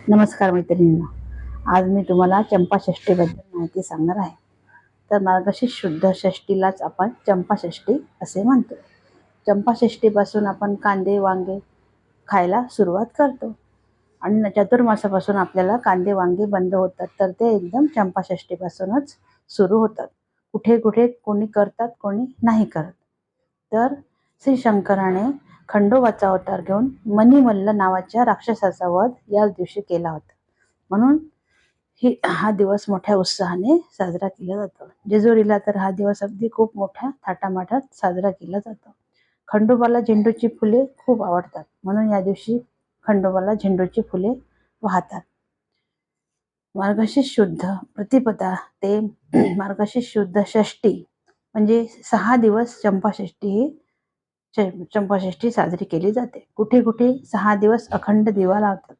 नमस्कार मैत्रिणींनो. आज मी तुम्हाला चंपाषष्ठीबद्दल माहिती सांगणार आहे. तर मार्गशीर्ष शुद्ध षष्टीलाच आपण चंपाषष्ठी असे म्हणतो. चंपाषष्ठीपासून आपण कांदे वांगे खायला सुरुवात करतो आणि चातुर्मासापासून आपल्याला कांदे वांगे बंद होतात. तर ते एकदम चंपाषष्ठीपासूनच सुरू होतात. कुठे कुठे कोणी करतात, कोणी नाही करत. तर श्री शंकराने खंडोबाचा अवतार घेऊन मणिमल्ल नावाच्या राक्षसाचा वध याच दिवशी केला होता. म्हणून हा दिवस मोठ्या उत्साहाने साजरा केला जातो. जेजुरीला तर हा दिवस अगदी खूप मोठ्या थाटामाटात साजरा केला जातो. खंडोबाला झेंडूची फुले खूप आवडतात, म्हणून या दिवशी खंडोबाला झेंडूची फुले वाहतात. मार्गशीर्ष शुद्ध प्रतिपदा ते मार्गशीर्ष शुद्ध षष्टी म्हणजे 6 दिवस चंपाषष्ठी साजरी केली जाते. कुठे कुठे 6 दिवस अखंड दिवा लावतात.